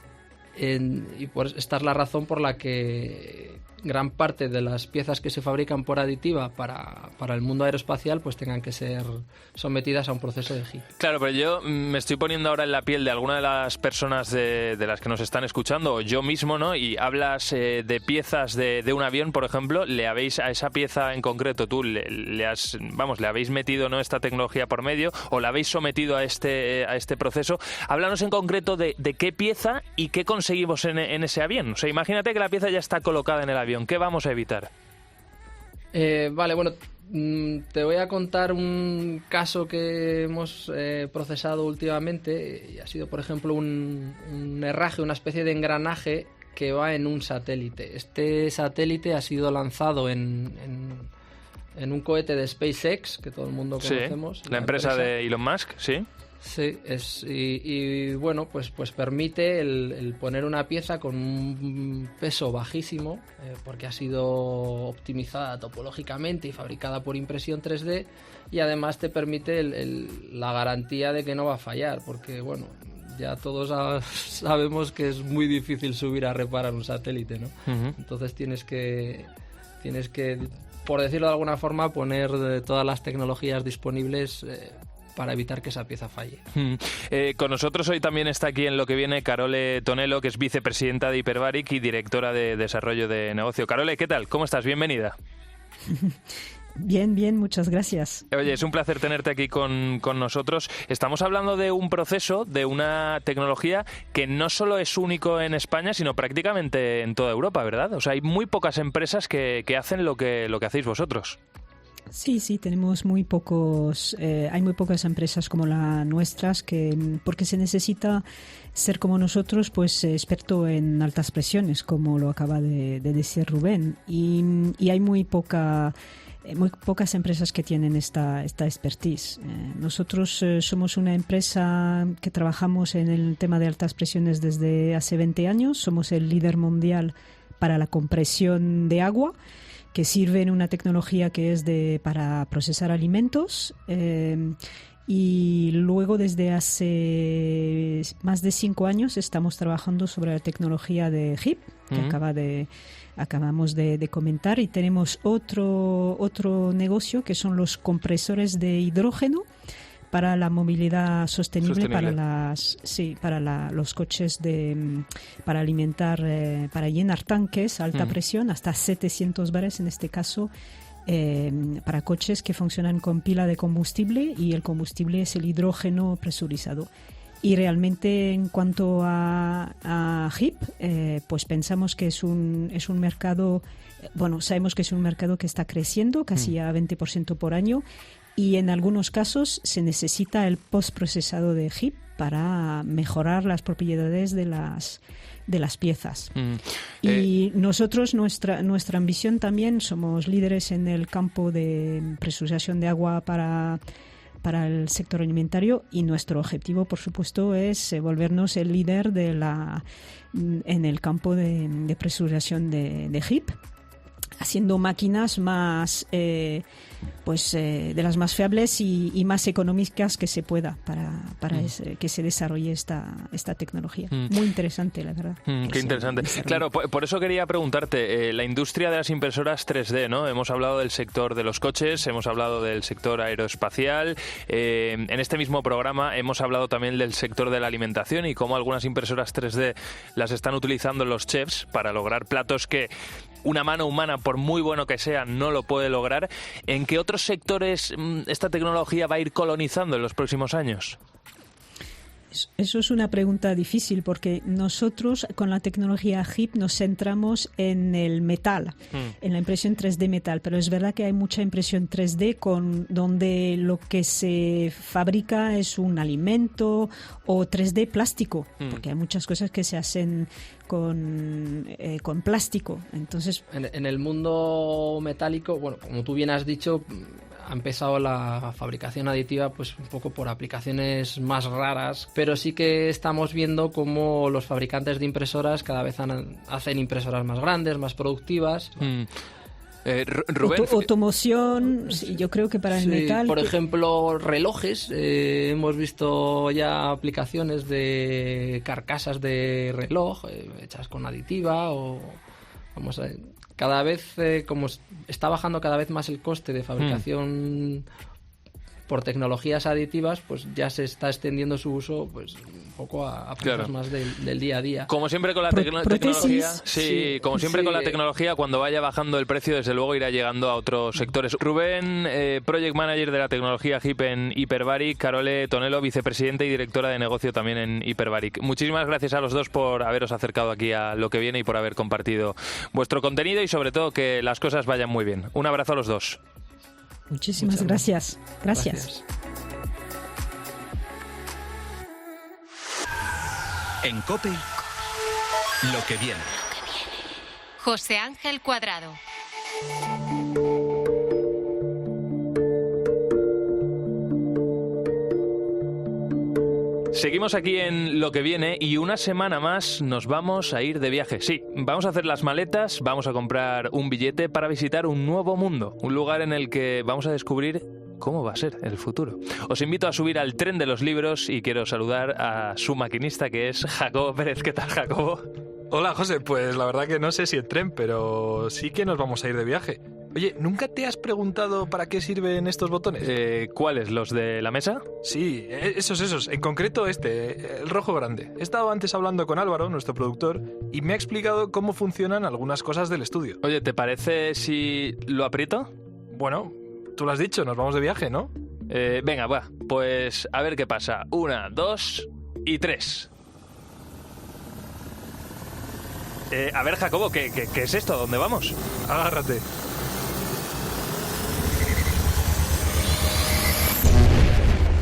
Y esta es la razón por la que gran parte de las piezas que se fabrican por aditiva para el mundo aeroespacial pues tengan que ser sometidas a un proceso de HIP. Claro, pero yo me estoy poniendo ahora en la piel de alguna de las personas de las que nos están escuchando, o yo mismo, ¿no? Y hablas de piezas de un avión, por ejemplo, le habéis a esa pieza en concreto, tú le habéis metido, ¿no?, esta tecnología por medio, o la habéis sometido a este proceso. Háblanos en concreto de qué pieza y qué conseguimos en ese avión. O sea, imagínate que la pieza ya está colocada en el avión. ¿Qué vamos a evitar? Vale, bueno, te voy a contar un caso que hemos procesado últimamente, y ha sido, por ejemplo, un herraje, una especie de engranaje que va en un satélite. Este satélite ha sido lanzado en un cohete de SpaceX, que todo el mundo conocemos. Sí, la empresa de Elon Musk, sí. Sí, y bueno, pues permite el poner una pieza con un peso bajísimo, porque ha sido optimizada topológicamente y fabricada por impresión 3D, y además te permite la garantía de que no va a fallar, porque bueno, ya todos sabemos que es muy difícil subir a reparar un satélite, ¿no? Uh-huh. Entonces tienes que, por decirlo de alguna forma, poner todas las tecnologías disponibles para evitar que esa pieza falle. Con nosotros hoy también está aquí en Lo que viene Carole Tonello, que es vicepresidenta de Hyperbaric y directora de desarrollo de negocio. Carole, ¿qué tal? ¿Cómo estás? Bienvenida. Bien, muchas gracias. Oye, es un placer tenerte aquí con nosotros. Estamos hablando de un proceso, de una tecnología que no solo es único en España, sino prácticamente en toda Europa, ¿verdad? O sea, hay muy pocas empresas que hacen lo que hacéis vosotros. Sí, tenemos muy pocos, hay muy pocas empresas como las nuestras, porque se necesita ser como nosotros, pues experto en altas presiones, como lo acaba de decir Rubén, y hay muy pocas empresas que tienen esta expertise. Nosotros somos una empresa que trabajamos en el tema de altas presiones desde hace 20 años, somos el líder mundial para la compresión de agua, que sirve en una tecnología que es para procesar alimentos, y luego desde hace más de 5 años estamos trabajando sobre la tecnología de HIP, que acabamos de comentar, y tenemos otro negocio que son los compresores de hidrógeno para la movilidad sostenible. Para los coches para alimentar, para llenar tanques a alta presión, hasta 700 bares en este caso, para coches que funcionan con pila de combustible, y el combustible es el hidrógeno presurizado. Y realmente en cuanto a HIP, pues pensamos que es un mercado, sabemos que es un mercado que está creciendo casi a 20% por año, y en algunos casos se necesita el postprocesado de HIP para mejorar las propiedades de las piezas. Y nosotros, nuestra ambición también, somos líderes en el campo de presurización de agua para el sector alimentario, y nuestro objetivo, por supuesto, es volvernos el líder en el campo de presurización de HIP, haciendo máquinas más de las más fiables y más económicas que se pueda para que se desarrolle esta tecnología. Muy interesante, la verdad. Qué interesante. Claro, por eso quería preguntarte, la industria de las impresoras 3D, ¿no? Hemos hablado del sector de los coches, hemos hablado del sector aeroespacial, en este mismo programa hemos hablado también del sector de la alimentación y cómo algunas impresoras 3D las están utilizando los chefs para lograr platos que una mano humana, por muy bueno que sea, no lo puede lograr. ¿En qué otros sectores esta tecnología va a ir colonizando en los próximos años? Eso es una pregunta difícil, porque nosotros con la tecnología HIP nos centramos en el metal, en la impresión 3D metal, pero es verdad que hay mucha impresión 3D donde lo que se fabrica es un alimento, o 3D plástico, porque hay muchas cosas que se hacen con plástico. Entonces, en el mundo metálico, bueno, como tú bien has dicho, ha empezado la fabricación aditiva pues un poco por aplicaciones más raras, pero sí que estamos viendo cómo los fabricantes de impresoras cada vez hacen impresoras más grandes, más productivas. Rubén, automoción, sí, yo creo que para el metal. Por ejemplo, relojes. Hemos visto ya aplicaciones de carcasas de reloj hechas con aditiva o vamos a cada vez como está bajando cada vez más el coste de fabricación por tecnologías aditivas, pues ya se está extendiendo su uso pues un poco a piezas más del día a día. Como siempre con la tecnología, con la tecnología, cuando vaya bajando el precio, desde luego irá llegando a otros sectores. Rubén, Project Manager de la tecnología HIP en Hyperbaric, Carole Tonelo, vicepresidenta y directora de negocio también en Hyperbaric. Muchísimas gracias a los dos por haberos acercado aquí a Lo que viene y por haber compartido vuestro contenido y sobre todo que las cosas vayan muy bien. Un abrazo a los dos. Muchísimas gracias. Gracias. En COPE, Lo que viene. José Ángel Cuadrado. Seguimos aquí en Lo que viene y una semana más nos vamos a ir de viaje. Sí, vamos a hacer las maletas, vamos a comprar un billete para visitar un nuevo mundo, un lugar en el que vamos a descubrir cómo va a ser el futuro. Os invito a subir al tren de los libros y quiero saludar a su maquinista, que es Jacobo Pérez. ¿Qué tal, Jacobo? Hola, José. Pues la verdad que no sé si el tren, pero sí que nos vamos a ir de viaje. Oye, ¿nunca te has preguntado para qué sirven estos botones? ¿Cuáles? ¿Los de la mesa? Sí, esos. En concreto el rojo grande. He estado antes hablando con Álvaro, nuestro productor, y me ha explicado cómo funcionan algunas cosas del estudio. Oye, ¿te parece si lo aprieto? Bueno, tú lo has dicho, nos vamos de viaje, ¿no? Venga, va, pues a ver qué pasa. 1, 2 y 3. A ver, Jacobo, ¿qué es esto? ¿Dónde vamos? Agárrate.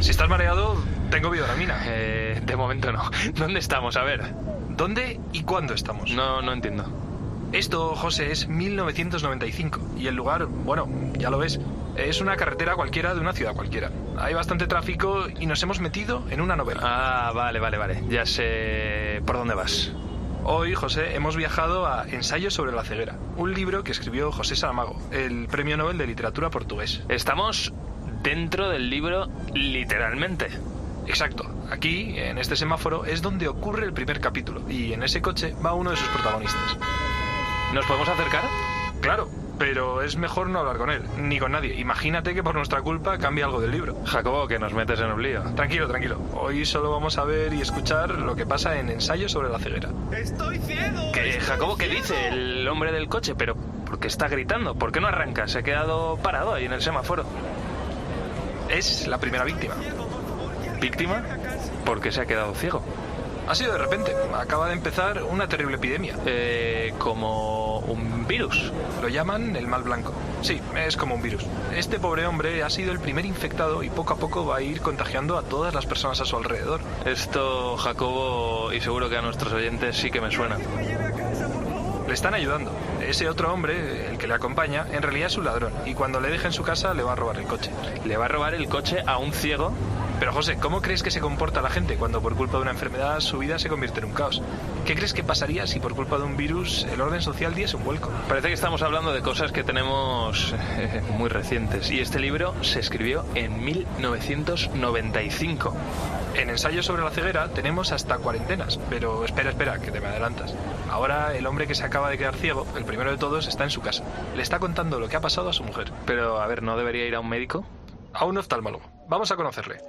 Si estás mareado, tengo bioramina. De momento no. ¿Dónde estamos? A ver. ¿Dónde y cuándo estamos? No entiendo. Esto, José, es 1995 y el lugar, bueno, ya lo ves, es una carretera cualquiera de una ciudad cualquiera. Hay bastante tráfico y nos hemos metido en una novela. Ah, vale. Ya sé por dónde vas. Hoy, José, hemos viajado a Ensayos sobre la ceguera, un libro que escribió José Saramago, el Premio Nobel de Literatura portugués. Estamos dentro del libro, literalmente. Exacto. Aquí, en este semáforo, es donde ocurre el primer capítulo y en ese coche va uno de sus protagonistas. ¿Nos podemos acercar? Claro, pero es mejor no hablar con él, ni con nadie. Imagínate que por nuestra culpa cambia algo del libro. Jacobo, que nos metes en un lío. Tranquilo. Hoy solo vamos a ver y escuchar lo que pasa en Ensayos sobre la ceguera. ¡Estoy ciego! Jacobo, ¿qué dice el hombre del coche? Pero, ¿por qué está gritando? ¿Por qué no arranca? Se ha quedado parado ahí en el semáforo. Es la primera víctima. ¿Víctima? ¿Por qué se ha quedado ciego? Ha sido de repente. Acaba de empezar una terrible epidemia. ¿Como un virus. Lo llaman el mal blanco. Sí, es como un virus. Este pobre hombre ha sido el primer infectado y poco a poco va a ir contagiando a todas las personas a su alrededor. Esto, Jacobo, y seguro que a nuestros oyentes sí que me suena. Le están ayudando. Ese otro hombre, el que le acompaña, en realidad es un ladrón. Y cuando le deje en su casa le va a robar el coche. ¿Le va a robar el coche a un ciego? Pero José, ¿cómo crees que se comporta la gente cuando por culpa de una enfermedad su vida se convierte en un caos? ¿Qué crees que pasaría si por culpa de un virus el orden social diese un vuelco? Parece que estamos hablando de cosas que tenemos muy recientes. Y este libro se escribió en 1995. En Ensayo sobre la ceguera tenemos hasta cuarentenas, pero espera, que te me adelantas. Ahora el hombre que se acaba de quedar ciego, el primero de todos, está en su casa. Le está contando lo que ha pasado a su mujer. Pero, a ver, ¿no debería ir a un médico? A un oftalmólogo. Vamos a conocerle.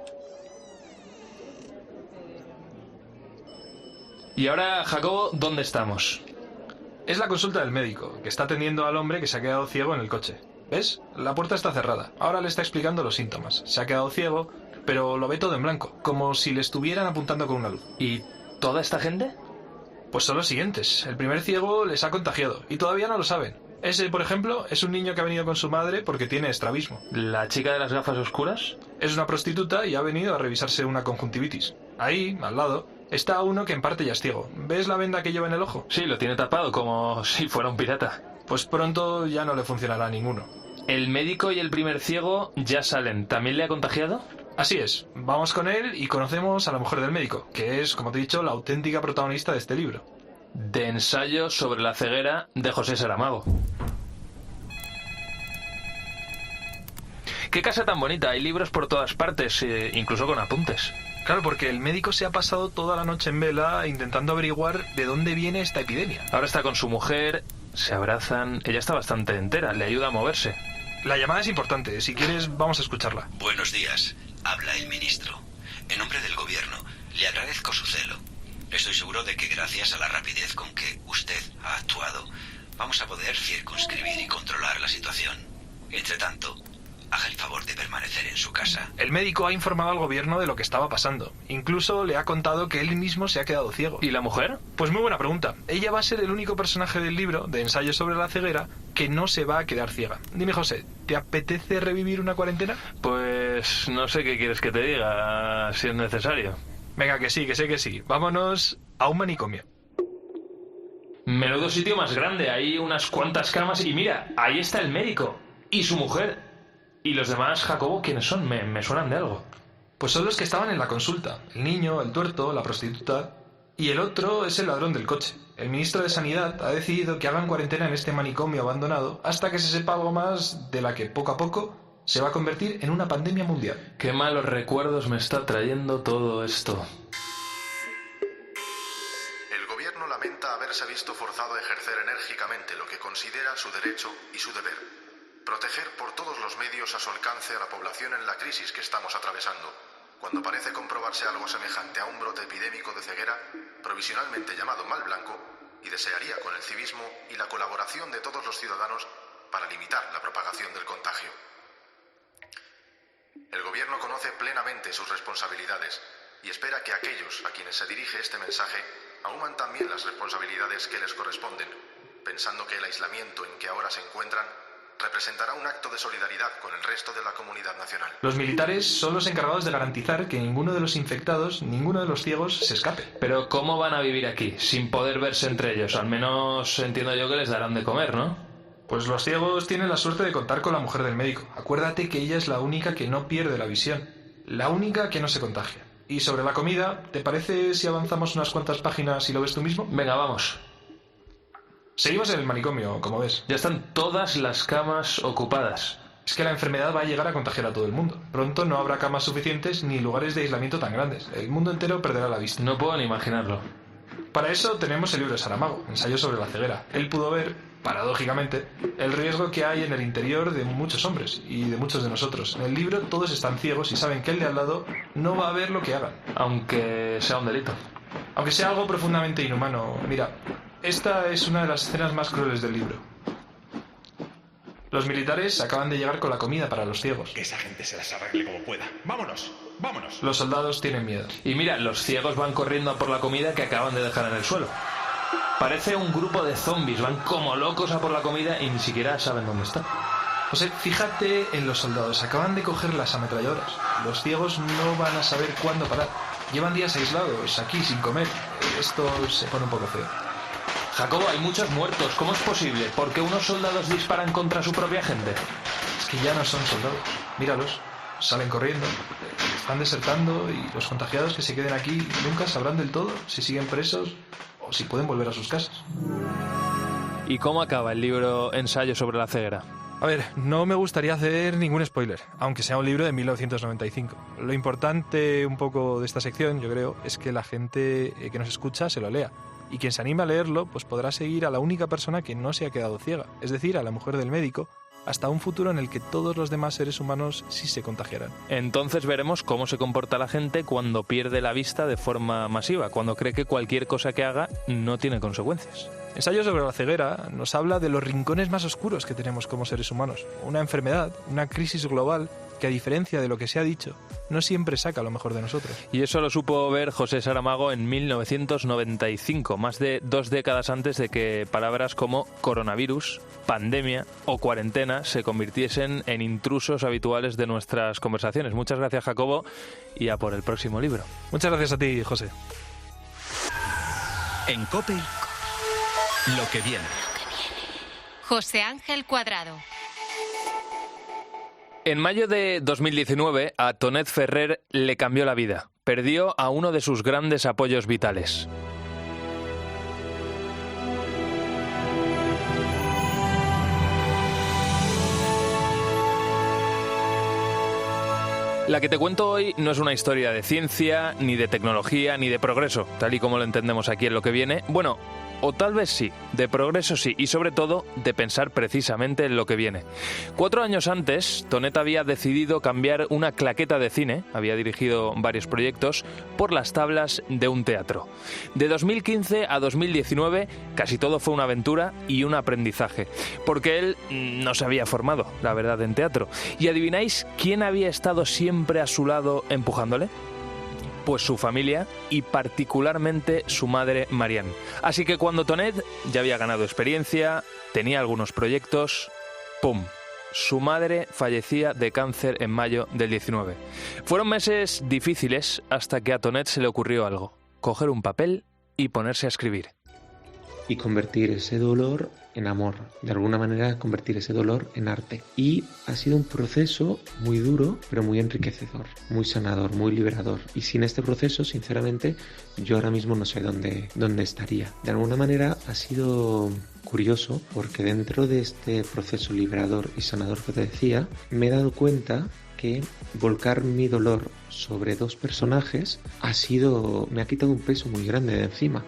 Y ahora, Jacobo, ¿dónde estamos? Es la consulta del médico, que está atendiendo al hombre que se ha quedado ciego en el coche. ¿Ves? La puerta está cerrada. Ahora le está explicando los síntomas. Se ha quedado ciego, pero lo ve todo en blanco, como si le estuvieran apuntando con una luz. ¿Y toda esta gente? Pues son los siguientes. El primer ciego les ha contagiado, y todavía no lo saben. Ese, por ejemplo, es un niño que ha venido con su madre porque tiene estrabismo. ¿La chica de las gafas oscuras? Es una prostituta y ha venido a revisarse una conjuntivitis. Ahí, al lado, está uno que en parte ya es ciego. ¿Ves la venda que lleva en el ojo? Sí, lo tiene tapado, como si fuera un pirata. Pues pronto ya no le funcionará a ninguno. ¿El médico y el primer ciego ya salen? ¿También le ha contagiado? Así es. Vamos con él y conocemos a la mujer del médico, que es, como te he dicho, la auténtica protagonista de este libro. De Ensayo sobre la ceguera, de José Saramago. ¡Qué casa tan bonita! Hay libros por todas partes, incluso con apuntes. Claro, porque el médico se ha pasado toda la noche en vela intentando averiguar de dónde viene esta epidemia. Ahora está con su mujer, se abrazan, ella está bastante entera, le ayuda a moverse. La llamada es importante, si quieres vamos a escucharla. Buenos días, habla el ministro. En nombre del gobierno, le agradezco su celo. Estoy seguro de que gracias a la rapidez con que usted ha actuado, vamos a poder circunscribir y controlar la situación. Entre tanto, haga el favor de permanecer en su casa. El médico ha informado al gobierno de lo que estaba pasando. Incluso le ha contado que él mismo se ha quedado ciego. ¿Y la mujer? Pues muy buena pregunta. Ella va a ser el único personaje del libro, de Ensayo sobre la ceguera, que no se va a quedar ciega. Dime, José, ¿te apetece revivir una cuarentena? Pues no sé qué quieres que te diga, si es necesario. Venga, que sí, que sé que sí. Vámonos a un manicomio. Menudo sitio más grande, hay unas cuantas camas y mira, ahí está el médico y su mujer. ¿Y los demás, Jacobo, quiénes son? Me suenan de algo. Pues son los que estaban en la consulta. El niño, el tuerto, la prostituta. Y el otro es el ladrón del coche. El ministro de Sanidad ha decidido que hagan cuarentena en este manicomio abandonado hasta que se sepa algo más de la que poco a poco se va a convertir en una pandemia mundial. Qué malos recuerdos me está trayendo todo esto. El gobierno lamenta haberse visto forzado a ejercer enérgicamente lo que considera su derecho y su deber. Proteger por todos los medios a su alcance a la población en la crisis que estamos atravesando. Cuando parece comprobarse algo semejante a un brote epidémico de ceguera, provisionalmente llamado mal blanco, y desearía con el civismo y la colaboración de todos los ciudadanos para limitar la propagación del contagio. El gobierno conoce plenamente sus responsabilidades y espera que aquellos a quienes se dirige este mensaje asuman también las responsabilidades que les corresponden, pensando que el aislamiento en que ahora se encuentran representará un acto de solidaridad con el resto de la comunidad nacional. Los militares son los encargados de garantizar que ninguno de los infectados, ninguno de los ciegos, se escape. Pero ¿cómo van a vivir aquí, sin poder verse entre ellos? Al menos entiendo yo que les darán de comer, ¿no? Pues los ciegos tienen la suerte de contar con la mujer del médico. Acuérdate que ella es la única que no pierde la visión, la única que no se contagia. Y sobre la comida, ¿te parece si avanzamos unas cuantas páginas y lo ves tú mismo? Venga, vamos. Seguimos en el manicomio, como ves. Ya están todas las camas ocupadas. Es que la enfermedad va a llegar a contagiar a todo el mundo. Pronto no habrá camas suficientes ni lugares de aislamiento tan grandes. El mundo entero perderá la vista. No puedo ni imaginarlo. Para eso tenemos el libro de Saramago, Ensayo sobre la ceguera. Él pudo ver, paradójicamente, el riesgo que hay en el interior de muchos hombres y de muchos de nosotros. En el libro todos están ciegos y saben que el de al lado no va a ver lo que hagan. Aunque sea un delito. Aunque sea algo profundamente inhumano. Mira, esta es una de las escenas más crueles del libro. Los militares acaban de llegar con la comida para los ciegos. Que esa gente se las arregle como pueda. ¡Vámonos! ¡Vámonos! Los soldados tienen miedo. Y mira, los ciegos van corriendo a por la comida que acaban de dejar en el suelo. Parece un grupo de zombies, van como locos a por la comida y ni siquiera saben dónde está. José, fíjate en los soldados. Acaban de coger las ametralladoras. Los ciegos no van a saber cuándo parar. Llevan días aislados, aquí, sin comer. Esto se pone un poco feo. Jacobo, hay muchos muertos. ¿Cómo es posible? ¿Por qué unos soldados disparan contra su propia gente? Es que ya no son soldados. Míralos. Salen corriendo. Están desertando y los contagiados que se queden aquí nunca sabrán del todo si siguen presos o si pueden volver a sus casas. ¿Y cómo acaba el libro Ensayo sobre la ceguera? A ver, no me gustaría hacer ningún spoiler, aunque sea un libro de 1995. Lo importante un poco de esta sección, yo creo, es que la gente que nos escucha se lo lea. Y quien se anime a leerlo, pues podrá seguir a la única persona que no se ha quedado ciega, es decir, a la mujer del médico, hasta un futuro en el que todos los demás seres humanos sí se contagiarán. Entonces veremos cómo se comporta la gente cuando pierde la vista de forma masiva, cuando cree que cualquier cosa que haga no tiene consecuencias. Ensayo sobre la ceguera nos habla de los rincones más oscuros que tenemos como seres humanos. Una enfermedad, una crisis global que, a diferencia de lo que se ha dicho, no siempre saca lo mejor de nosotros. Y eso lo supo ver José Saramago en 1995, más de 2 décadas antes de que palabras como coronavirus, pandemia o cuarentena se convirtiesen en intrusos habituales de nuestras conversaciones. Muchas gracias, Jacobo, y a por el próximo libro. Muchas gracias a ti, José. En COPE, lo que viene. José Ángel Cuadrado. En mayo de 2019, a Tonet Ferrer le cambió la vida. Perdió a uno de sus grandes apoyos vitales. La que te cuento hoy no es una historia de ciencia, ni de tecnología, ni de progreso, tal y como lo entendemos aquí en Lo que viene. Bueno, o tal vez sí, de progreso sí, y sobre todo de pensar precisamente en lo que viene. 4 años antes, Tonet había decidido cambiar una claqueta de cine, había dirigido varios proyectos, por las tablas de un teatro. De 2015 a 2019, casi todo fue una aventura y un aprendizaje, porque él no se había formado, la verdad, en teatro. ¿Y adivináis quién había estado siempre a su lado empujándole? Pues su familia y particularmente su madre Marianne. Así que cuando Tonet ya había ganado experiencia, tenía algunos proyectos, ¡pum!, su madre fallecía de cáncer en mayo del 19. Fueron meses difíciles hasta que a Tonet se le ocurrió algo: coger un papel y ponerse a escribir. Y convertir ese dolor en amor, de alguna manera convertir ese dolor en arte. Y ha sido un proceso muy duro, pero muy enriquecedor, muy sanador, muy liberador. Y sin este proceso, sinceramente, yo ahora mismo no sé dónde estaría. De alguna manera ha sido curioso, porque dentro de este proceso liberador y sanador que te decía, me he dado cuenta que volcar mi dolor sobre 2 personajes me ha quitado un peso muy grande de encima.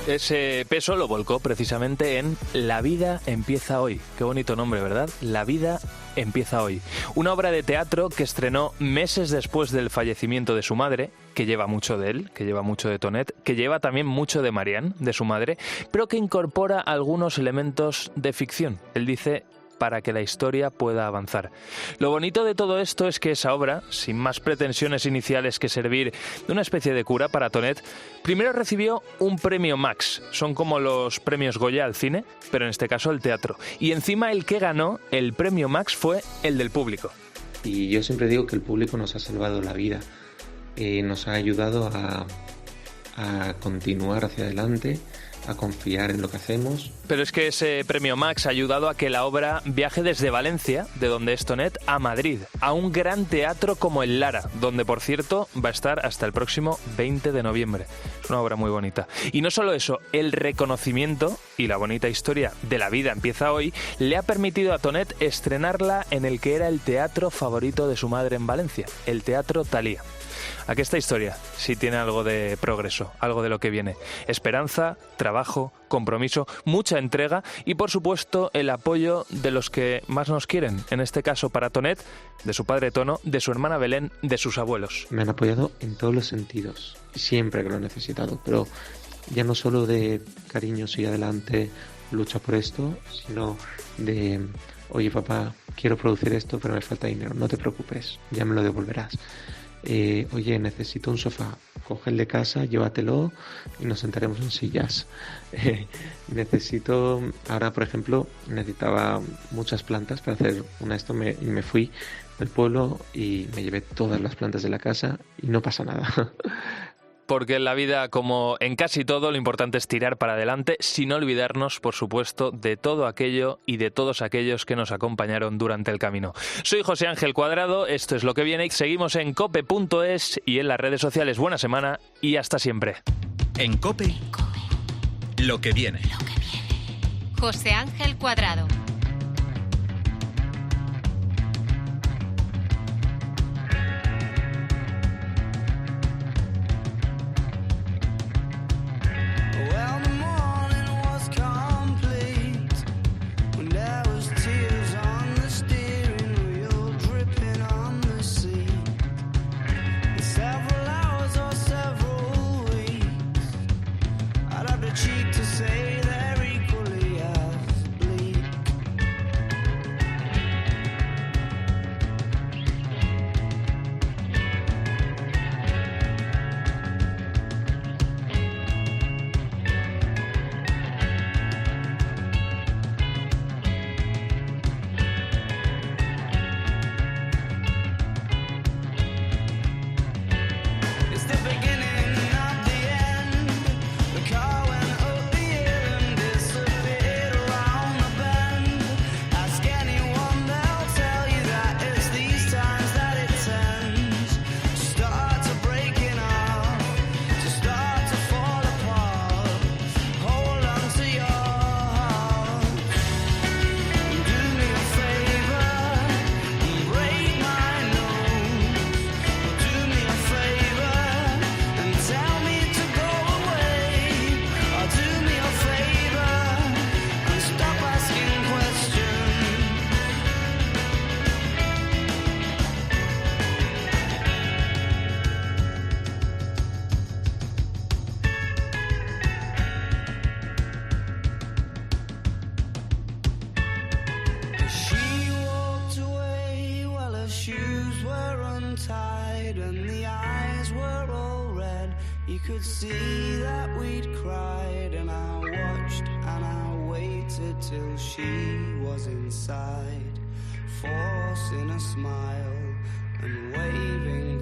Ese peso lo volcó precisamente en La vida empieza hoy. Qué bonito nombre, ¿verdad? La vida empieza hoy. Una obra de teatro que estrenó meses después del fallecimiento de su madre, que lleva mucho de él, que lleva mucho de Tonet, que lleva también mucho de Marianne, de su madre, pero que incorpora algunos elementos de ficción. Él dice: para que la historia pueda avanzar. Lo bonito de todo esto es que esa obra, sin más pretensiones iniciales que servir de una especie de cura para Tonet, primero recibió un premio Max. Son como los premios Goya al cine, pero en este caso el teatro. Y encima el que ganó el premio Max fue el del público. Y yo siempre digo que el público nos ha salvado la vida. Nos ha ayudado a continuar hacia adelante, a confiar en lo que hacemos. Pero es que ese premio Max ha ayudado a que la obra viaje desde Valencia, de donde es Tonet, a Madrid, a un gran teatro como el Lara, donde, por cierto, va a estar hasta el próximo 20 de noviembre. Es una obra muy bonita. Y no solo eso, el reconocimiento y la bonita historia de La vida empieza hoy le ha permitido a Tonet estrenarla en el que era el teatro favorito de su madre en Valencia, el Teatro Thalía. Aquí esta historia sí tiene algo de progreso, algo de lo que viene. Esperanza, trabajo, compromiso, mucha entrega y, por supuesto, el apoyo de los que más nos quieren. En este caso para Tonet, de su padre Tono, de su hermana Belén, de sus abuelos. Me han apoyado en todos los sentidos, siempre que lo he necesitado, pero ya no solo de cariño, sigue adelante, lucha por esto, sino de: oye papá, quiero producir esto, pero me falta dinero, no te preocupes, ya me lo devolverás. oye, necesito un sofá, coge el de casa, llévatelo y nos sentaremos en sillas. Ahora por ejemplo, necesitaba muchas plantas para hacer me fui del pueblo y me llevé todas las plantas de la casa y no pasa nada. Porque en la vida, como en casi todo, lo importante es tirar para adelante, sin olvidarnos, por supuesto, de todo aquello y de todos aquellos que nos acompañaron durante el camino. Soy José Ángel Cuadrado, esto es Lo que viene, seguimos en cope.es y en las redes sociales. Buena semana y hasta siempre. En COPE, lo que viene. José Ángel Cuadrado. And the eyes were all red. You could see that we'd cried. And I watched and I waited till she was inside, forcing a smile and waving